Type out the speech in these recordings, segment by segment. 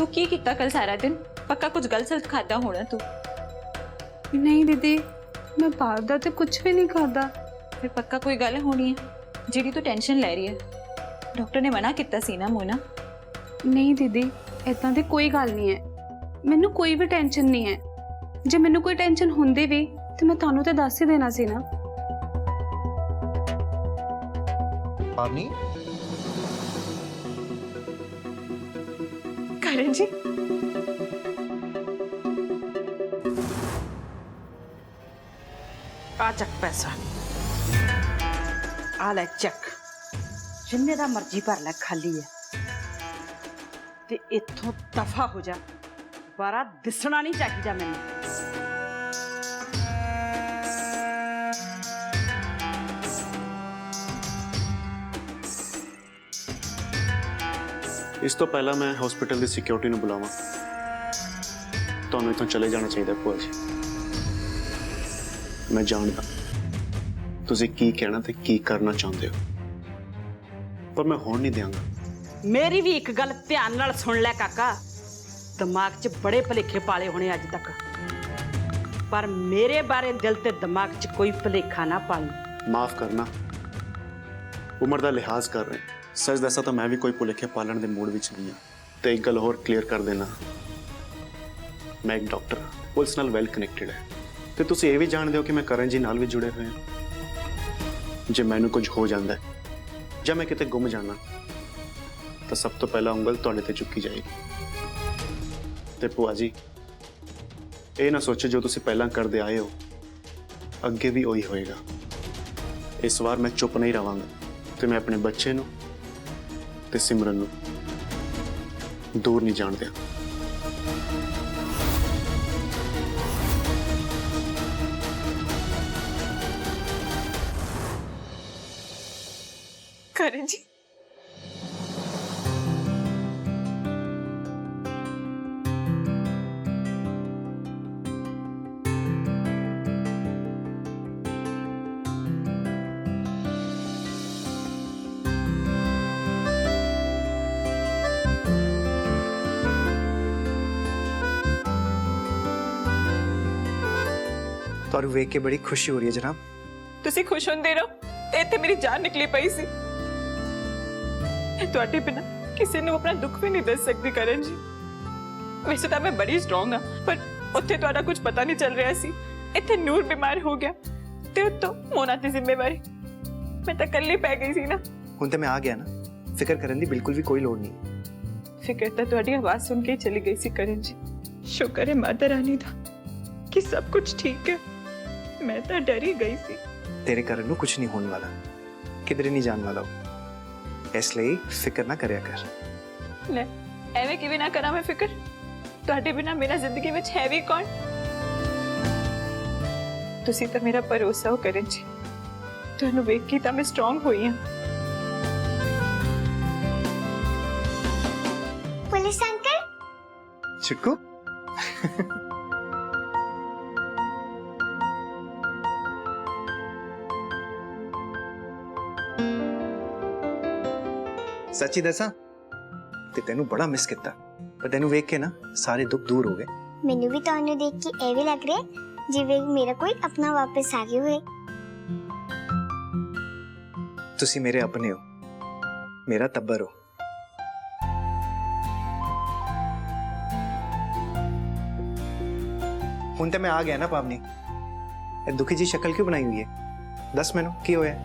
तू की किता कल सारा दिन? पक्का कुछ गलत सलत खाता होना तू। नहीं दीदी, मैं बाहर दा ते कुछ भी नहीं खाता। फिर पक्का कोई गल होनी है जिहड़ी तू टेंशन ले रही है। डॉक्टर ने मना किया सी ना मोना? नहीं दीदी, इदां दी कोई गल नहीं है। मैनू कोई भी टेंशन नहीं है। जे मैनू कोई टेंशन हुंदी भी ते मैं तुहानू ते दस ही देना सी ना। पानी करण जी, आ चक पैसा, आ ले चक, जिन्ने दा मर्जी भर ले, खाली है ते इत्थों दफा हो जा। बारा दिसना नहीं चाहिए मैनू। इस तो पहला मैं हॉस्पिटल की सिक्योरिटी ਨੂੰ बुलावा। ਤੁਹਾਨੂੰ इतों चले जाना चाहिए ਭੂਆ जी। मैं जानता तुसी की कहना ते की करना चाहते हो, पर मैं होण नहीं देंगा। मेरी भी एक गल ध्यान नाल सुन ले काका, दिमाग च बड़े भलेखे पाले होने अज तक, पर मेरे बारे दिल ते दिमाग च कोई भलेखा ना पाली। माफ करना, उम्र का लिहाज कर रहे। सच दसा तो मैं भी कोई भुलेखे पालन के मूड विच नहीं हाँ। तो एक गल होर क्लीयर कर देना, मैं एक डॉक्टर पुलिस नाल वैल कनैक्टेड है। तो तुसीं ये भी जानते हो कि मैं करण जी नाल भी जुड़े हुए हैं। जे मैनू कुछ हो जाता है ਜਾਂ मैं किते गुम जाना तो सब तो पहला उंगल तुहाडे ते चुकी जाएगी। ते भूआ जी, ये ना सोचो जो तुसीं पहलां करदे आए हो अगे भी वही होएगा। इस बार मैं चुप नहीं रहांगा तो मैं अपने बच्चे नूं ते सिमरन नूं दूर नहीं जाण दिया। करण जी, तुहानू वेख के बड़ी खुशी हो रही है जनाब। तुसी खुश होंदे रहो, इत्थे मेरी जान निकली पई सी। तुहाडे बिना किसी ने अपना दुख भी नहीं दस सकती करण जी। वैसे तो मैं बड़ी स्ट्रॉन्ग हाँ, पर उत्थे तुहाडा कुछ पता नहीं चल रहा सी। इत्थे नूर बीमार हो गया ते उत्तों मोना दी जिम्मेवारी मैं तो कल्ली पै गई सी ना। हुण ते मैं आ गया ना, फिक्र करने की बिल्कुल भी कोई लोड़ नहीं। फिक्र तो तुहाडी आवाज सुन के ही चली गई सी करण जी। शुक्र है माता रानी दा कि सब कुछ ठीक है। मैं तो डर ही गई सी। तेरे करण नू कुछ नहीं होने वाला, किधरे नहीं जाने वाला हो, इसलिए फिक्र ना करया कर। ले एवें किवें ना करा मैं फिक्र? तुहाडे बिना मेरा जिंदगी विच है भी कौन? तुसी तो मेरा भरोसा हो करण जी। तुहानू वेख के तां मैं स्ट्रॉन्ग होई हां। पुलिस अंकल, चिक्कू सच्ची दसा ते तेनू बड़ा मिस किया, पर तेनू वेख के ना सारे दुख दूर हो गए। मैनू भी तुहानू देख के एवे लग रहा है जिवें मेरा कोई अपना वापस आ गया होए। तुसी मेरे अपने हो, मेरा टब्बर हो। हुण ते मैं आ गया ना पावनी, ए दुखी जी शक्ल क्यों बनाई हुई है? दस मैनू की होया?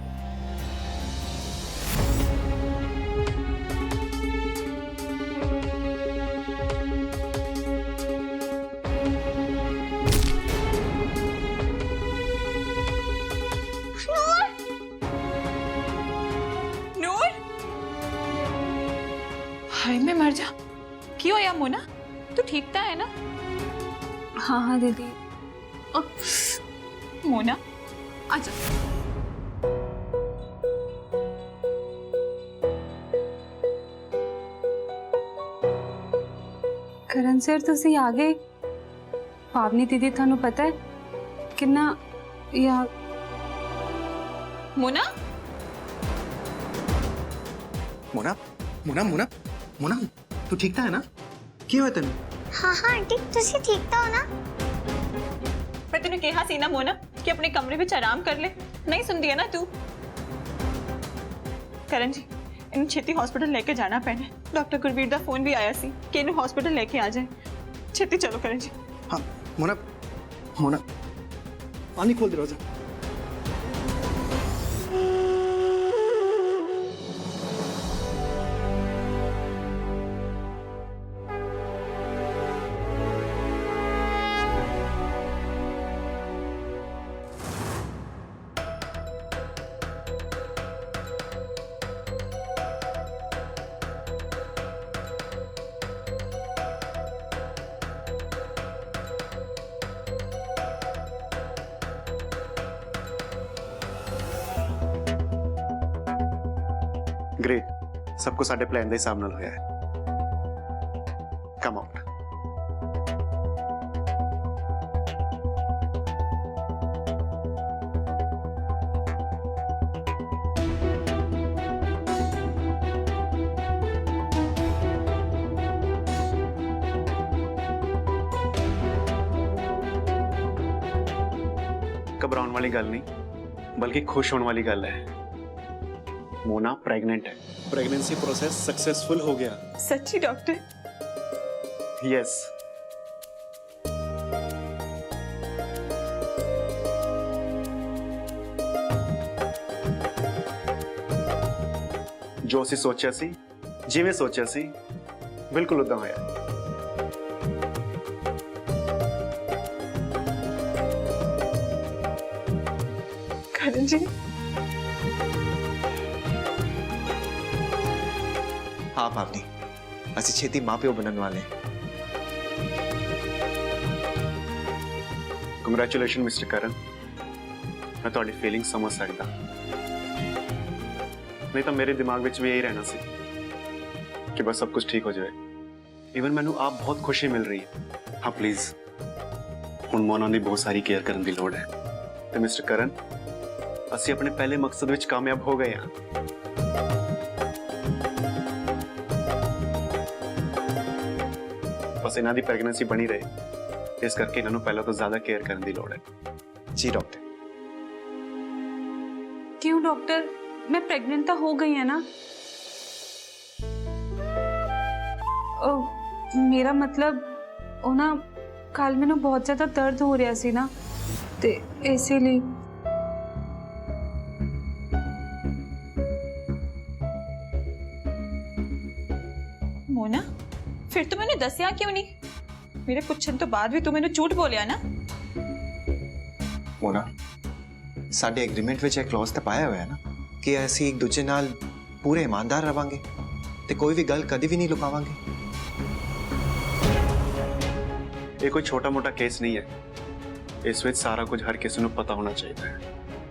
हाय मैं मर जा। क्यों होया मोना? तू ठीक तो है ना? हाँ हाँ दीदी। मोना आजा। करण सर तुसी आ गए। पावनी दीदी थानू पता है कितना या मोना मोना मोना मोना मोना तू ठीक था है ना? ਕੀ ਹੋਇਆ ਤੈਨੂੰ? हाँ हाँ आंटी तुसी ठीक तो हो ना? मैं तेन कहा सी ना मोना कि अपने कमरे में आराम कर ले, नहीं सुनती है ना तू। करण जी इन छेती हॉस्पिटल लेके जाना पैना। डॉक्टर गुरवीर दा फोन भी आया सी कि इन हॉस्पिटल लेके आ जाए। छेती चलो करण जी। हाँ मोना, मोना पानी खोल दरवाजा। ग्रेट, सब कुछ साडे प्लान दे हिसाब नाल होया है। Come out. घबराने वाली गल नहीं, बल्कि खुश होने वाली गल है। मोना प्रेग्नेंट है। प्रेगनेंसी प्रोसेस सक्सेसफुल हो गया। सच्ची डॉक्टर? यस। जो ਅਸੀਂ ਸੋਚਿਆ ਸੀ, ਜਿਵੇਂ ਸੋਚਿਆ ਸੀ, ਬਿਲਕੁਲ ਉਦਾਂ ਹੋਇਆ। करण जी हाँ पावनी, ਅਸੀਂ ਛੇਤੀ ਮਾਪਿਓ ਬਣਨ ਵਾਲੇ। ਕੰਗ੍ਰੈਚੁਲੇਸ਼ਨ ਮਿਸਟਰ ਕਰਨ। मैं ਤੁਹਾਡੀ ਫੀਲਿੰਗ ਸਮਝ ਸਕਦਾ, नहीं तो मेरे दिमाग में भी यही रहना सी कि बस सब कुछ ठीक हो जाए। इवन मैनू आप बहुत खुशी मिल रही है। हाँ प्लीज, हुण मोना दी बहुत सारी केयर करने की लोड़ है। तो मिस्टर करण, असी अपने पहले मकसद विच कामयाब हो गए हैं। बस इन्हां दी प्रेगनेंसी बनी रहे, इस करके इन्हां नूं पहला तो ज्यादा केयर करने की लोड़ है। जी डॉक्टर। क्यों डॉक्टर, मैं प्रेग्नेंट तो हो गई है ना। मेरा मतलब ਉਹ ਨਾ ਕੱਲ ਮੈਨੂੰ ਬਹੁਤ ਜ਼ਿਆਦਾ ਦਰਦ ਹੋ ਰਿਹਾ ਸੀ ਨਾ, ਤੇ ਇਸੇ ਲਈ मोना फिर तो मैंने दसिया क्यों नहीं? मेरे पूछन तो बाद भी तू मैंने झूठ बोलिया ना। मोना, ਸਾਡੇ ਐਗਰੀਮੈਂਟ ਵਿੱਚ ਇਹ ਕਲੌਜ਼ ਤਾਂ ਪਾਇਆ ਹੋਇਆ ਹੈ ਨਾ ਕਿ ਅਸੀਂ ਇੱਕ ਦੂਜੇ ਨਾਲ ਪੂਰੇ ਇਮਾਨਦਾਰ ਰਵਾਂਗੇ ਤੇ ਕੋਈ ਵੀ ਗੱਲ ਕਦੀ ਵੀ ਨਹੀਂ ਲੁਕਾਵਾਂਗੇ। ये कोई छोटा मोटा केस नहीं है। इस विच सारा कुछ हर किसी को पता होना चाहिए है।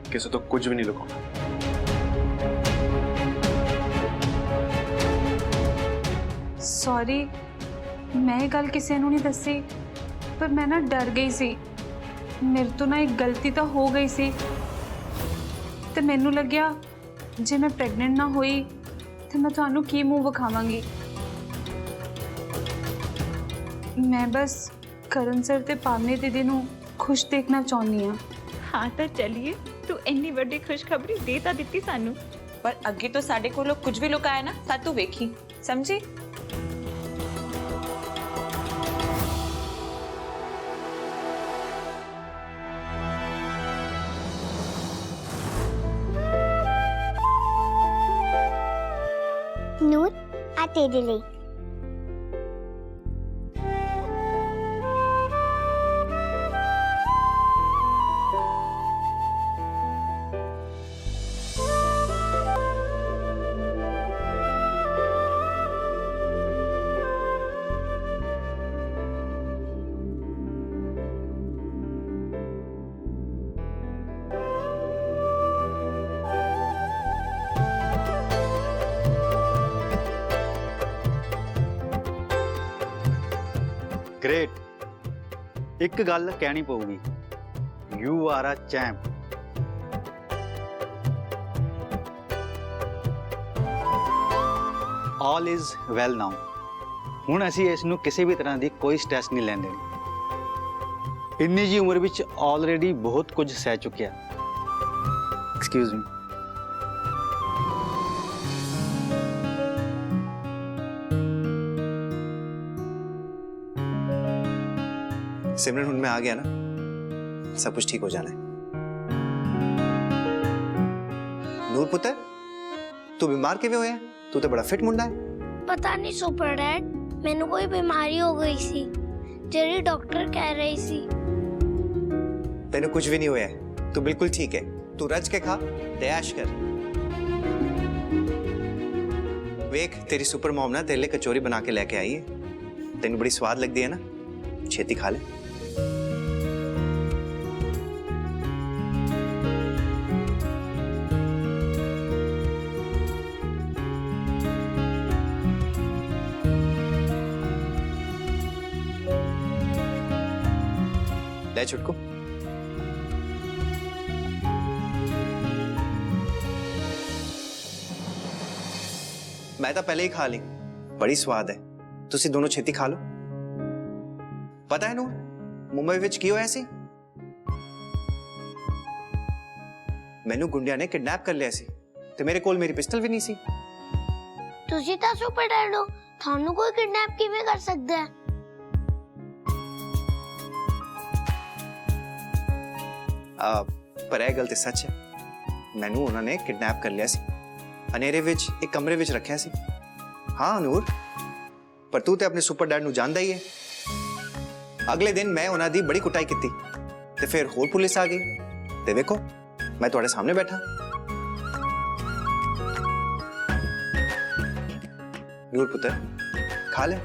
किसी तो कुछ भी नहीं लुकाना। ਸੌਰੀ, ਮੈਂ ਇਹ ਗੱਲ ਕਿਸੇ ਨੂੰ ਨਹੀਂ ਦੱਸੀ, ਪਰ ਮੈਂ ਨਾ ਡਰ ਗਈ ਸੀ। ਮੇਰੇ ਤੋਂ ਨਾ ਇੱਕ ਗਲਤੀ ਤਾਂ ਹੋ ਗਈ ਸੀ, ਤੇ ਮੈਨੂੰ ਲੱਗਿਆ ਜੇ ਮੈਂ ਪ੍ਰੈਗਨੈਂਟ ਨਾ ਹੋਈ ਤੇ ਮੈਂ ਤੁਹਾਨੂੰ ਕੀ ਮੂੰਹ ਵਿਖਾਵਾਂਗੀ। ਮੈਂ ਬਸ ਕਰਨ ਸਰ ਤੇ ਪਾਵਨੀ ਦੀਦੀ ਨੂੰ ਖੁਸ਼ ਦੇਖਣਾ ਚਾਹੁੰਦੀ ਹਾਂ। हाँ तो चलिए, तू इन्नी बड़ी खुशखबरी दे ता दित्ती सानू, पर अगे तो साडे कोलों कुछ भी लुकाया ना ता तू वेखी, समझी? नूर आ तेरे लिए। ग्रेट, एक गल कहनी पऊगी, you are a champ. All is well now. ਹੁਣ ਅਸੀਂ ਇਸ ਨੂੰ ਕਿਸੇ ਵੀ ਤਰ੍ਹਾਂ ਦੀ ਕੋਈ ਸਟ੍ਰੈਸ ਨਹੀਂ ਲੈਣ ਦੇਣੀ। ਇੰਨੀ ਜੀ ਉਮਰ ਵਿੱਚ ਆਲਰੇਡੀ ਬਹੁਤ ਕੁਝ ਸਹਿ ਚੁੱਕਿਆ। Excuse me. सिमरन हुन मैं आ गया ना, सब कुछ ठीक हो जाना है। नूर पुत्र, तू बीमार किवें होया? तू तो बड़ा फिट मुंडा है। पता नहीं सुपर डैड, मैनू कोई बीमारी हो गई सी जेडी डॉक्टर कह रही सी। तेनू कुछ भी नहीं होया है, तू बिल्कुल ठीक है। तू रज के खा ते ऐश कर। वेख तेरी सुपर मॉम ना तेरे लिए कचौरी बना के लेके आई है। तेनू बड़ी स्वाद लगती है ना, छेती खा ले। ले छुटकू। मैं तो पहले ही खा ली, बड़ी स्वाद है। तुसी दोनों छेती खा लो। पता है नूर, मुंबई विच की होया सी? मैनू गुंडिया ने किडनैप कर लिया सी ते मेरे कोल मेरी पिस्टल भी नहीं सी। तुसी तां सुपर डैड हो, थानू कोई किडनैप किवें कर सकदा है? पर यह गल ते सच है। मैनू उन्होंने किडनैप कर लिया सी, अनेरे विच एक कमरे विच रखिया सी। हाँ नूर, पर तू ते अपने सुपर डैड नू जानदा ही है। अगले दिन मैं उन्हां दी बड़ी कुटाई की ते फिर होर पुलिस आ गई ते देखो मैं तुहाडे सामने बैठा। नूर पुत्र खा ले।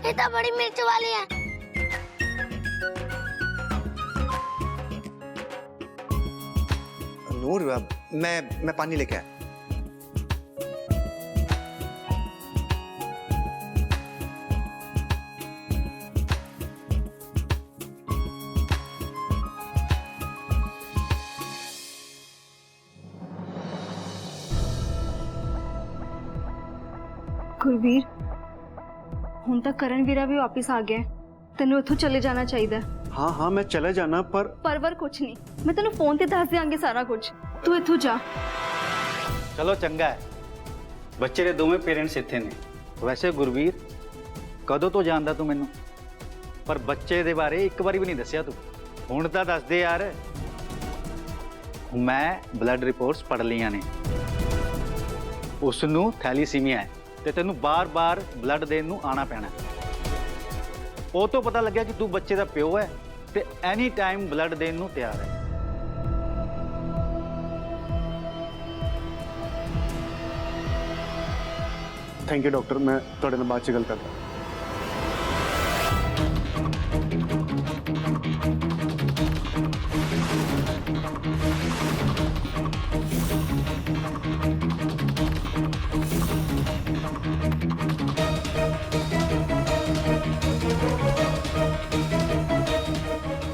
ये तो बड़ी मिर्च वाली है। नूर मैं पानी लेके आया। ਗੁਰਵੀਰ, ਹੁਣ ਤਾਂ ਕਰਨ ਵੀਰਾ ਵੀ ਵਾਪਿਸ ਆ ਗਿਆ। ਤੈਨੂੰ ਇੱਥੋਂ ਚਲੇ ਜਾਣਾ ਚਾਹੀਦਾ। हाँ हाँ मैं चले जाना, पर ਪਰਵਰ ਕੁਛ ਨਹੀਂ, ਮੈਂ ਤੈਨੂੰ ਫੋਨ ਤੇ ਦੱਸ ਦਿਆਂਗੀ ਸਾਰਾ ਕੁਝ। ਤੂੰ ਇੱਥੋਂ ਜਾ। ਚਲੋ ਚੰਗਾ ਹੈ, ਬੱਚੇ ਦੇ ਦੋਵੇਂ ਪੇਰੈਂਟਸ ਇੱਥੇ ਨੇ। ਵੈਸੇ ਗੁਰਵੀਰ, ਕਦੋਂ ਤੋਂ ਜਾਣਦਾ ਤੂੰ ਮੈਨੂੰ? ਪਰ ਬੱਚੇ ਦੇ ਬਾਰੇ ਇੱਕ ਵਾਰੀ ਵੀ ਨਹੀਂ ਦੱਸਿਆ ਤੂੰ। ਹੁਣ ਤਾਂ ਦੱਸ ਦੇ ਯਾਰ। ਮੈਂ ਬਲੱਡ ਰਿਪੋਰਟਸ ਪੜ੍ਹ ਲਈਆਂ ਨੇ। ਉਸ ਨੂੰ ਥੈਲੀਸੀਮੀਆ ਹੈ ਤੇ ਤੈਨੂੰ ਬਾਰ-ਬਾਰ ਬਲੱਡ ਦੇਣ ਨੂੰ ਆਣਾ ਪੈਣਾ। ਉਹ ਤੋਂ ਪਤਾ ਲੱਗਿਆ ਕਿ ਤੂੰ ਬੱਚੇ ਦਾ ਪਿਓ ਹੈ ਤੇ ਐਨੀ ਟਾਈਮ ਬਲੱਡ ਦੇਣ ਨੂੰ ਤਿਆਰ ਹੈ। थैंक यू डॉक्टर, मैं थोड़े दिन बाद गल करता।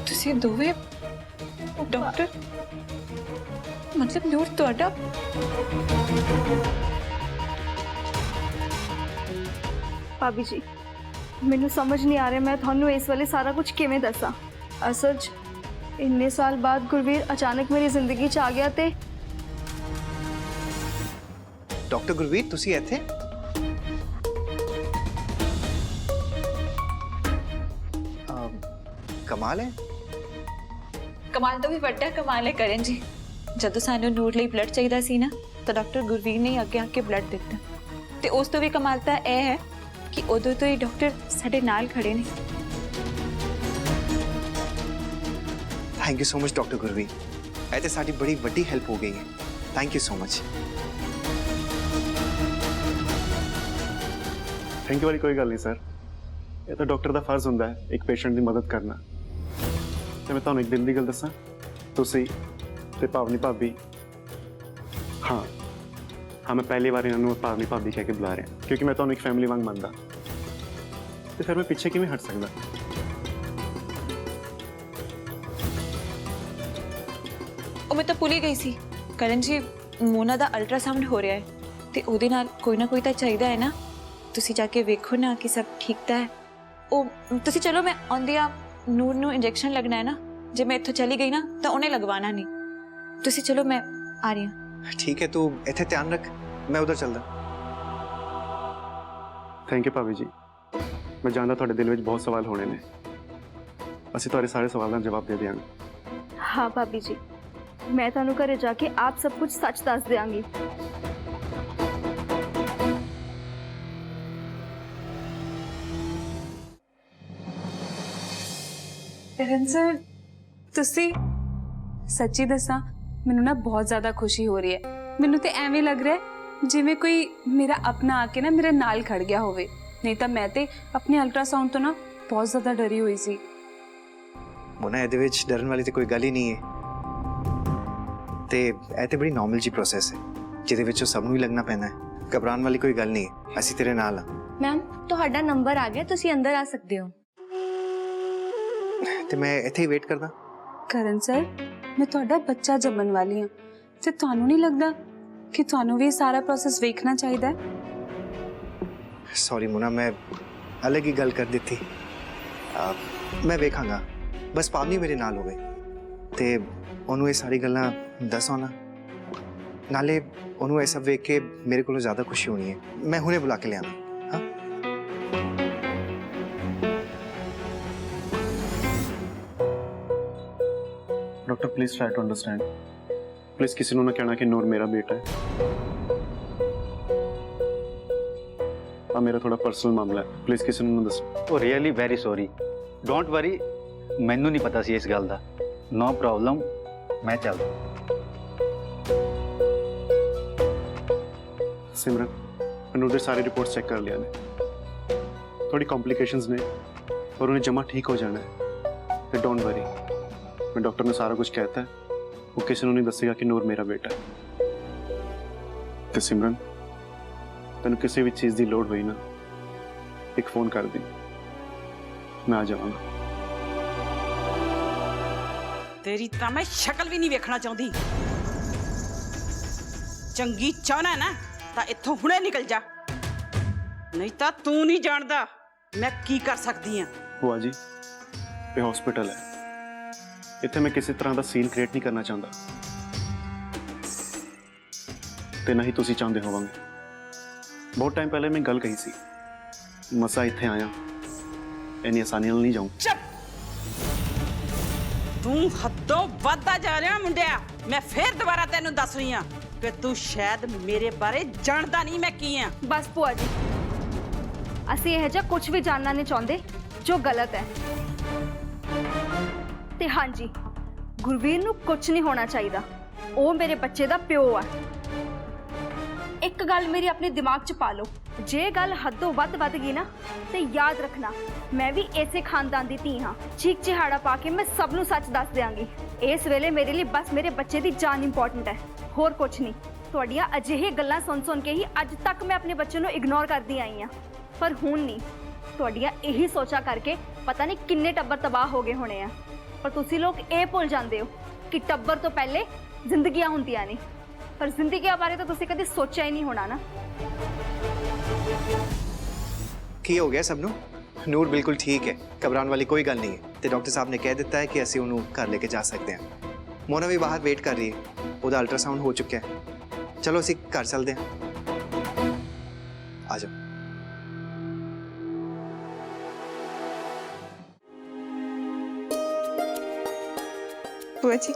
ਤੁਸੀਂ ਦੋਵੇਂ ਡਾਕਟਰ, ਮਤਲਬ ਨੂਰ ਤੁਹਾਡਾ? ਭਾਬੀ ਜੀ, ਮੈਨੂੰ ਸਮਝ ਨਹੀਂ ਆ ਰਿਹਾ ਮੈਂ ਤੁਹਾਨੂੰ ਇਸ ਵੇਲੇ ਸਾਰਾ ਕੁਝ ਕਿਵੇਂ ਦੱਸਾਂ। ਅਸਲ 'ਚ ਇੰਨੇ ਸਾਲ ਬਾਅਦ ਗੁਰਵੀਰ ਅਚਾਨਕ ਮੇਰੀ ਜ਼ਿੰਦਗੀ 'ਚ ਆ ਗਿਆ ਤੇ डॉक्टर गुरवीर तुसी इत्थे? कमाल है। ਕਮਾਲ ਤੋਂ ਵੀ ਵੱਡਾ ਕਮਾਲ ਹੈ ਕਰਨ ਜੀ। ਜਦੋਂ ਸਾਨੂੰ ਨੂਰ ਲਈ ਬਲੱਡ ਚਾਹੀਦਾ ਸੀ ਨਾ, ਤਾਂ ਡਾਕਟਰ ਗੁਰਵੀਰ ਨੇ ਅੱਗੇ ਆ ਕੇ ਬਲੱਡ ਦਿੱਤਾ। ਤੇ ਉਸ ਤੋਂ ਵੀ ਕਮਾਲ ਤਾਂ ਇਹ ਹੈ ਕਿ ਉਦੋਂ ਤੋਂ ਹੀ ਡਾਕਟਰ ਸਾਡੇ ਨਾਲ ਖੜੇ ਨੇ। Thank you so much doctor Gurvir, ਇਹ ਤੇ ਸਾਡੀ ਬੜੀ ਵੱਡੀ ਹੈਲਪ ਹੋ ਗਈ ਹੈ। Thank you so much. Thank you वाली कोई गल नहीं सर, ये तो डॉक्टर का फर्ज होंदा है एक पेशेंट की मदद करना। ਤੇ मैं ਤੁਹਾਨੂੰ एक दिन की गल दसा, ਤੁਸੀਂ ਤੇ ਭਾਵਨੀ ਭਾਬੀ, हाँ हाँ मैं पहली बार इन्होंने भावनी भाभी कह के बुला रहा, क्योंकि मैं तो एक फैमिली वांग मानता, तो फिर मैं पीछे किवें हट सकदा। ਉਹ ਮੈਂ ਤਾਂ ਭੁੱਲ ਹੀ ਗਈ ਸੀ ਕਰਨ ਜੀ ਮੋਨਾ ਦਾ ਅਲਟਰਾਸਾਊਂਡ ਹੋ ਰਿਹਾ ਹੈ ਤੇ ਉਹਦੇ ਨਾਲ ਕੋਈ ਨਾ ਕੋਈ ਤਾਂ ਚਾਹੀਦਾ ਹੈ ਨਾ ਤੁਸੀਂ ਜਾ ਕੇ ਵੇਖੋ ਨਾ ਕਿ ਸਭ ਠੀਕ ਤਾਂ ਹੈ ਉਹ ਤੁਸੀਂ ਚਲੋ ਮੈਂ ਆਉਂਦੀ ਆ ਨੂਰ ਨੂੰ ਇੰਜੈਕਸ਼ਨ ਲੱਗਣਾ ਹੈ ਨਾ ਜੇ ਮੈਂ ਇੱਥੋਂ ਚਲੀ ਗਈ ਨਾ ਤਾਂ ਉਹਨੇ ਲਗਵਾਉਣਾ ਨਹੀਂ ਤੁਸੀਂ ਚਲੋ ਮੈਂ ਆ ਰਹੀ ਹਾਂ ठीक है तू इथे ध्यान रख मैं उधर चलदा ਥੈਂਕ ਯੂ ਭਾਬੀ ਜੀ ਮੈਂ ਜਾਣਦਾ ਤੁਹਾਡੇ ਦਿਲ ਵਿੱਚ ਬਹੁਤ ਸਵਾਲ ਹੋਣੇ ਨੇ ਅਸੀਂ ਤੁਹਾਡੇ ਸਾਰੇ ਸਵਾਲਾਂ ਦਾ ਜਵਾਬ ਦੇ ਦਿਆਂਗੇ हाँ भाभी जी मैं थानू घरे जाके आप सब कुछ सच दस देंगी ਕਰਨ ਸਰ ਤੁਸੀਂ ਸੱਚੀ ਦੱਸਾਂ ਮੈਨੂੰ ਨਾ ਬਹੁਤ ਜ਼ਿਆਦਾ ਖੁਸ਼ੀ ਹੋ ਰਹੀ ਹੈ ਮੈਨੂੰ ਤੇ ਐਵੇਂ ਲੱਗ ਰਿਹਾ ਹੈ ਜਿਵੇਂ ਕੋਈ ਮੇਰਾ ਆਪਣਾ ਆ ਕੇ ਨਾ ਮੇਰੇ ਨਾਲ ਖੜ ਗਿਆ ਹੋਵੇ ਨਹੀਂ ਤਾਂ ਮੈਂ ਤੇ ਆਪਣੇ ਅਲਟਰਾਸਾਊਂਡ ਤੋਂ ਨਾ ਬਹੁਤ ਜ਼ਿਆਦਾ ਡਰੀ ਹੋਈ ਸੀ मोना ਇਹਦੇ ਵਿੱਚ ਡਰਨ ਵਾਲੀ ਤੇ ਕੋਈ ਗੱਲ ਹੀ ਨਹੀਂ ਹੈ ਤੇ ਇਹ ਤੇ ਬੜੀ ਨਾਰਮਲ ਜੀ ਪ੍ਰੋਸੈਸ ਹੈ ਜਿਹਦੇ ਵਿੱਚ ਸਭ ਨੂੰ ਹੀ ਲੱਗਣਾ ਪੈਂਦਾ ਹੈ ਘਬਰਾਉਣ ਵਾਲੀ ਕੋਈ ਗੱਲ ਨਹੀਂ ਹੈ ਅਸੀਂ ਤੇਰੇ ਨਾਲ ਹਾਂ मैम ਤੁਹਾਡਾ ਨੰਬਰ ਆ ਗਿਆ ਤੁਸੀਂ ਅੰਦਰ ਆ ਸਕਦੇ ਹੋ ਤੇ ਮੈਂ ਇੱਥੇ ਹੀ ਵੇਟ ਕਰਦਾ ਕਰਨ ਸਰ ਮੈਂ ਤੁਹਾਡਾ ਬੱਚਾ ਜੰਮਣ ਵਾਲੀ ਹਾਂ ਤੇ ਤੁਹਾਨੂੰ ਨਹੀਂ ਲੱਗਦਾ ਕਿ ਤੁਹਾਨੂੰ ਵੀ ਇਹ ਸਾਰਾ ਪ੍ਰੋਸੈਸ ਵੇਖਣਾ ਚਾਹੀਦਾ ਹੈ ਸੌਰੀ ਮੋਨਾ ਮੈਂ ਅਲੱਗ ਹੀ ਗੱਲ ਕਰ ਦਿੱਤੀ ਮੈਂ ਵੇਖਾਂਗਾ ਬਸ ਪਾਵਨੀ ਮੇਰੇ ਨਾਲ ਹੋਵੇ ਤੇ ਉਹਨੂੰ ਇਹ ਸਾਰੀ ਗੱਲਾਂ ਦੱਸੋ ਨਾ ਨਾਲੇ ਉਹਨੂੰ ਇਹ ਸਭ ਵੇਖ ਕੇ ਮੇਰੇ ਕੋਲੋਂ ਜ਼ਿਆਦਾ ਖੁਸ਼ੀ ਹੋਣੀ ਹੈ ਮੈਂ ਹੁਣੇ ਬੁਲਾ ਕੇ ਲਿਆਵਾਂ ਹਾਂ doctor please try to understand please ਕਿਸੇ ਨੂੰ ਨਾ ਕਹਿਣਾ ਕਿ ਨੂਰ ਮੇਰਾ ਬੇਟਾ ਹੈ ਆ ਮੇਰਾ ਥੋੜਾ ਪਰਸਨਲ ਮਾਮਲਾ ਹੈ ਪਲੀਜ਼ ਕਿਸੇ ਨੂੰ ਨਾ ਦੱਸੋ ਉਹ really very sorry don't worry ਮੈਨੂੰ ਨਹੀਂ ਪਤਾ ਸੀ ਇਸ ਗੱਲ ਦਾ ਨੋ ਪ੍ਰੋਬਲਮ ਮੈਂ ਚੱਲਦਾ ਸਿਮਰਨ ਮੈਨੂੰ ਉਹਦੇ ਸਾਰੇ ਰਿਪੋਰਟਸ ਚੈੱਕ ਕਰ ਲਿਆ ਨੇ ਥੋੜੀ ਕੰਪਲਿਕੇਸ਼ਨਸ ਨੇ ਪਰ ਉਹਨੇ ਜਮਾ ਠੀਕ ਹੋ ਜਾਣਾ ਹੈ ਤੇ ਡੋਂਟ ਵਰੀ ਮੈਂ ਡਾਕਟਰ ਨੇ ਸਾਰਾ ਕੁਝ ਕਹਿਤਾ ਹੈ ਉਹ ਕਿਸੇ ਨੂੰ ਨਹੀਂ ਦੱਸੇਗਾ ਕਿ ਨੂਰ ਮੇਰਾ ਬੇਟਾ ਹੈ ਤੇ ਸਿਮਰਨ ਤੈਨੂੰ ਕਿਸੇ ਵੀ ਚੀਜ਼ ਦੀ ਲੋੜ ਹੋਈ ਨਾ ਇੱਕ ਫੋਨ ਕਰ ਦੇ ਮੈਂ ਆ ਜਾਵਾਂਗਾ ਤੇਰੀ ਤਾਂ ਮੈਂ ਸ਼ਕਲ ਵੀ ਨਹੀਂ ਵੇਖਣਾ ਚਾਹੁੰਦੀ ਚੰਗੀ ਚਾਹਨਾ ਨਾ ਤਾਂ ਇੱਥੋਂ ਹੁਣੇ ਨਿਕਲ ਜਾ ਨਹੀਂ ਤਾਂ ਤੂੰ ਨਹੀਂ ਜਾਣਦਾ ਮੈਂ ਕੀ ਕਰ ਸਕਦੀ ਆ ਭੂਆ ਜੀ ਇਹ ਹਸਪੀਟਲ ਹੈ ਇੱਥੇ ਮੈਂ ਕਿਸੇ ਤਰ੍ਹਾਂ ਦਾ ਸੀਨ ਕ੍ਰੀਏਟ ਨਹੀਂ ਕਰਨਾ ਚਾਹੁੰਦਾ ਤੇ ਨਾ ਹੀ ਤੁਸੀਂ ਚਾਹੁੰਦੇ ਹੋਵੋਗੇ ਬਹੁਤ ਟਾਈਮ ਪਹਿਲੇ ਮੈਂ ਗੱਲ ਕਹੀ ਸੀ ਮਸਾ ਇੱਥੇ ਆਇਆ ਇੰਨੀ ਆਸਾਨੀ ਨਾਲ ਨਹੀਂ ਜਾਊਂ ਚੁੱਪ ਤੂੰ ਹੱਦੋਂ ਵੱਧਦਾ ਜਾ ਰਿਹਾ ਮੁੰਡਿਆ ਮੈਂ ਫੇਰ ਦੁਬਾਰਾ ਤੈਨੂੰ ਦੱਸ ਰਹੀ ਆ ਕਿ ਤੂੰ ਸ਼ਾਇਦ ਮੇਰੇ ਬਾਰੇ ਜਾਣਦਾ ਨਹੀਂ ਮੈਂ ਕੀ ਆ बस भूआ जी ਅਸੀਂ ਇਹ ਜਿਹਾ ਕੁਝ ਵੀ ਜਾਣਨਾ ਨਹੀਂ ਚਾਹੁੰਦੇ ਜੋ ਗਲਤ ਹੈ ਤੇ ਹਾਂਜੀ ਗੁਰਵੀਰ ਨੂੰ ਕੁਝ ਨਹੀਂ ਹੋਣਾ ਚਾਹੀਦਾ ਉਹ ਮੇਰੇ ਬੱਚੇ ਦਾ ਪਿਓ ਆ ਇੱਕ ਗੱਲ ਮੇਰੀ ਆਪਣੇ ਦਿਮਾਗ 'ਚ ਪਾ ਲਓ ਜੇ ਗੱਲ ਹੱਦੋਂ ਵੱਧ ਗਈ ਨਾ ਤੇ ਯਾਦ ਰੱਖਣਾ ਮੈਂ ਵੀ ਇਸੇ ਖਾਨਦਾਨ ਦੀ ਧੀ ਹਾਂ ਚੀਕ ਚਿਹਾੜਾ ਪਾ ਕੇ ਮੈਂ ਸਭ ਨੂੰ ਸੱਚ ਦੱਸ ਦਿਆਂਗੀ ਇਸ ਵੇਲੇ ਮੇਰੇ ਲਈ ਬਸ ਮੇਰੇ ਬੱਚੇ ਦੀ ਜਾਨ ਇੰਪੋਰਟੈਂਟ ਹੈ ਹੋਰ ਕੁਝ ਨਹੀਂ ਤੁਹਾਡੀਆਂ ਅਜਿਹੇ ਗੱਲਾਂ ਸੁਣ ਕੇ ਹੀ ਅੱਜ ਤੱਕ ਮੈਂ ਆਪਣੇ ਬੱਚੇ ਨੂੰ ਇਗਨੋਰ ਕਰਦੀ ਆਈ ਹਾਂ ਪਰ ਹੁਣ ਨਹੀਂ ਤੁਹਾਡੀਆਂ ਇਹੀ ਸੋਚਾਂ ਕਰਕੇ ਪਤਾ ਨਹੀਂ ਕਿੰਨੇ ਟੱਬਰ ਤਬਾਹ ਹੋ ਗਏ ਹੋਣੇ ਆ ਪਰ ਤੁਸੀਂ ਲੋਕ ਇਹ ਭੁੱਲ ਜਾਂਦੇ ਹੋ ਕਿ ਟੱਬਰ ਤੋਂ ਪਹਿਲੇ ਜ਼ਿੰਦਗੀਆਂ ਹੁੰਦੀਆਂ ਨੇ ਪਰ ਜ਼ਿੰਦਗੀਆਂ ਬਾਰੇ ਤਾਂ ਤੁਸੀਂ ਕਦੇ ਸੋਚਿਆ ਹੀ ਨਹੀਂ ਹੋਣਾ ਨਾ ਕੀ ਹੋ ਗਿਆ ਸਭ ਨੂੰ ਨੂਰ ਬਿਲਕੁਲ ਠੀਕ ਹੈ ਘਬਰਾਉਣ ਵਾਲੀ ਕੋਈ ਗੱਲ ਨਹੀਂ ਹੈ ਤੇ ਡਾਕਟਰ ਸਾਹਿਬ ਨੇ ਕਹਿ ਦਿੱਤਾ ਹੈ ਕਿ ਅਸੀਂ ਉਹਨੂੰ ਘਰ ਲੈ ਕੇ ਜਾ ਸਕਦੇ ਹਾਂ ਮੋਨਾ ਵੀ ਬਾਹਰ ਵੇਟ ਕਰ ਰਹੀ ਹੈ ਉਹਦਾ ਅਲਟਰਾਸਾਊਂਡ ਹੋ ਚੁੱਕਿਆ ਹੈ ਚਲੋ ਅਸੀਂ ਘਰ ਚੱਲਦੇ ਹਾਂ ਆ ਜਾਓ बुआ जी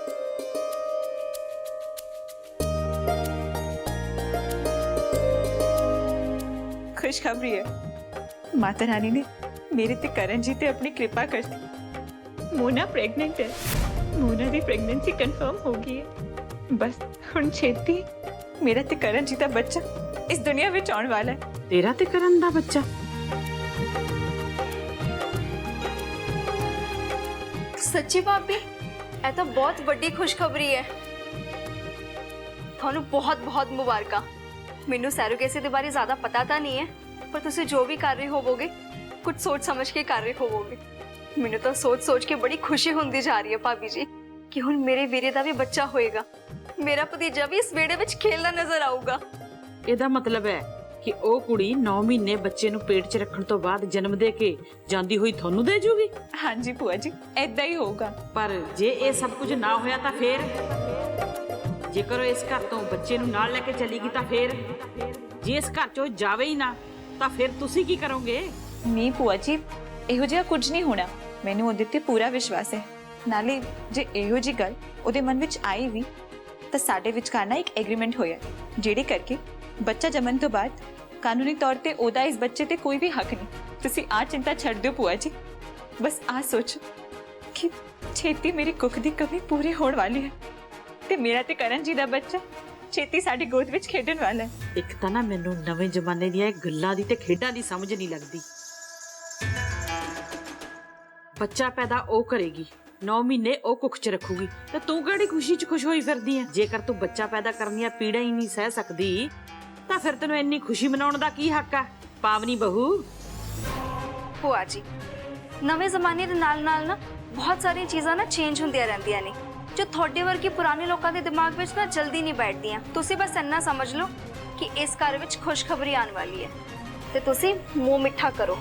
खुशखबरी है माता रानी ने मेरे ते करण जी ते अपनी कृपा कर दी मोना प्रेग्नेंट है मोना दी प्रेगनेंसी कंफर्म हो गई है बस हुन छेती मेरा ते करण जी दा बच्चा इस दुनिया में आने वाला है ਤੇਰਾ ਤੇ ਕਰਨ ਦਾ ਬੱਚਾ ਸੱਚੀ ਭਾਬੀ ਇਹ ਤਾਂ ਬਹੁਤ ਵੱਡੀ ਖੁਸ਼ਖਬਰੀ ਹੈ ਤੁਹਾਨੂੰ ਬਹੁਤ ਮੁਬਾਰਕਾਂ ਮੈਨੂੰ ਸੈਰੋਗੇਸੀ ਦੇ ਬਾਰੇ ਜ਼ਿਆਦਾ ਪਤਾ ਤਾਂ ਨਹੀਂ ਹੈ ਪਰ ਤੁਸੀਂ ਜੋ ਵੀ ਕਰ ਰਹੇ ਹੋਵੋਗੇ ਕੁਝ ਸੋਚ ਸਮਝ ਕੇ ਕਰ ਰਹੇ ਹੋਵੋਗੇ ਮੈਨੂੰ ਤਾਂ ਸੋਚ ਕੇ ਬੜੀ ਖੁਸ਼ੀ ਹੁੰਦੀ ਜਾ ਰਹੀ ਹੈ ਭਾਬੀ ਜੀ ਕਿ ਹੁਣ ਮੇਰੇ ਵੀਰੇ ਦਾ ਵੀ ਬੱਚਾ ਹੋਏਗਾ। ਮੇਰਾ ਭਤੀਜਾ ਵੀ ਇਸ ਵਿਹੜੇ ਵਿੱਚ ਖੇਲਦਾ ਨਜ਼ਰ ਆਊਗਾ। ਇਹਦਾ ਮਤਲਬ ਹੈ ਕਿ ਉਹ ਕੁੜੀ 9 ਮਹੀਨੇ ਬੱਚੇ ਨੂੰ ਪੇਟ 'ਚ ਰੱਖਣ ਤੋਂ ਬਾਅਦ ਜਨਮ ਦੇ ਕੇ ਜਾਂਦੀ ਹੋਈ ਤੁਹਾਨੂੰ ਦੇ ਜੂਗੀ। ਹਾਂਜੀ ਭੂਆ ਜੀ, ਐਦਾਂ ਹੀ ਹੋਊਗਾ। ਪਰ ਜੇ ਇਹ ਸਭ ਕੁਝ ਨਾ ਹੋਇਆ ਤਾਂ ਫੇਰ, ਜੇਕਰ ਉਹ ਇਸ ਘਰ ਤੋਂ ਬੱਚੇ ਨੂੰ ਨਾਲ ਲੈ ਕੇ ਚਲੀ ਗਈ ਤਾਂ ਫੇਰ, ਜੇ ਇਸ ਘਰ 'ਚੋਂ ਜਾਵੇ ਹੀ ਨਾ ਤਾਂ ਫਿਰ ਤੁਸੀਂ ਕੀ ਕਰੋਗੇ? ਨਹੀਂ ਭੂਆ ਜੀ, ਇਹੋ ਜਿਹਾ ਕੁਝ ਨਹੀਂ ਹੋਣਾ। ਮੈਨੂੰ ਉਹਦੇ ਤੇ ਪੂਰਾ ਵਿਸ਼ਵਾਸ ਹੈ। ਨਾਲੇ ਜੇ ਇਹੋ ਜੀ ਗੱਲ ਉਹਦੇ ਮਨ ਵਿੱਚ ਆਈ ਵੀ ਤਾਂ ਸਾਡੇ ਵਿਚਕਾਰ ਨਾ ਇੱਕ ਐਗਰੀਮੈਂਟ ਹੋਇਆ, ਜਿਹੜੇ ਕਰਕੇ ਬੱਚਾ ਜੰਮਣ ਤੋਂ ਬਾਅਦ ਕਾਨੂੰਨੀ ਤੌਰ ਤੇ ਉਹਦਾ ਇਸ ਬੱਚੇ ਤੇ ਕੋਈ ਵੀ ਹੱਕ ਨਹੀਂ। ਤੁਸੀਂ ਆ ਚਿੰਤਾ ਛੱਡ ਦਿਓ ਭੂਆ ਜੀ। ਬਸ ਆ ਸੋਚੋ ਕਿ ਛੇਤੀ ਮੇਰੀ ਕੁੱਖ ਦੀ ਕਮੀ ਪੂਰੀ ਹੋਣ ਵਾਲੀ ਹੈ ਤੇ ਮੇਰਾ ਤੇ ਕਰਨ ਜੀ ਦਾ ਬੱਚਾ ਛੇਤੀ ਸਾਡੀ ਗੋਦ ਵਿੱਚ ਖੇਡਣ ਵਾਲਾ ਹੈ। ਇੱਕ ਤਾਂ ਨਾ ਮੈਨੂੰ ਨਵੇਂ ਜ਼ਮਾਨੇ ਦੀਆਂ ਇਹ ਗੱਲਾਂ ਦੀ ਤੇ ਖੇਡਾਂ ਦੀ ਸਮਝ ਨਹੀਂ ਲੱਗਦੀ। ਬੱਚਾ ਪੈਦਾ ਉਹ ਕਰੇਗੀ, 9 ਮਹੀਨੇ ਉਹ ਕੁੱਖ 'ਚ ਰੱਖੂਗੀ, ਤੇ ਤੂੰ ਕਿਹੜੀ ਖੁਸ਼ੀ 'ਚ ਖੁਸ਼ ਹੋਈ ਫਿਰਦੀ ਐ? ਜੇਕਰ ਤੂੰ ਬੱਚਾ ਪੈਦਾ ਕਰਨ ਦੀਆਂ ਪੀੜਾਂ ਹੀ ਨਹੀਂ ਸਹਿ ਸਕਦੀ ਤਾਂ ਫਿਰ ਤੈਨੂੰ ਇੰਨੀ ਖੁਸ਼ੀ ਮਨਾਉਣ ਦਾ ਕੀ ਹੱਕ ਆ ਪਾਵਨੀ ਬਹੂ? ਭੂਆ ਜੀ, ਨਵੇਂ ਜ਼ਮਾਨੇ ਦੇ ਨਾਲ-ਨਾਲ ਨਾ ਬਹੁਤ ਸਾਰੀਆਂ ਚੀਜ਼ਾਂ ਨਾ ਚੇਂਜ ਹੁੰਦੀਆਂ ਰਹਿੰਦੀਆਂ ਨੇ, ਜੋ ਤੁਹਾਡੇ ਵਰਗੇ ਪੁਰਾਣੇ ਲੋਕਾਂ ਦੇ ਦਿਮਾਗ ਵਿੱਚ ਨਾ ਜਲਦੀ ਨਹੀਂ ਬੈਠਦੀਆਂ। ਤੁਸੀਂ ਬਸ ਇੰਨਾ ਸਮਝ ਲਓ ਕਿ ਇਸ ਘਰ ਵਿੱਚ ਖੁਸ਼ਖਬਰੀ ਆਉਣ ਵਾਲੀ ਹੈ ਤੇ ਤੁਸੀਂ ਮੂੰਹ ਮਿੱਠਾ ਕਰੋ।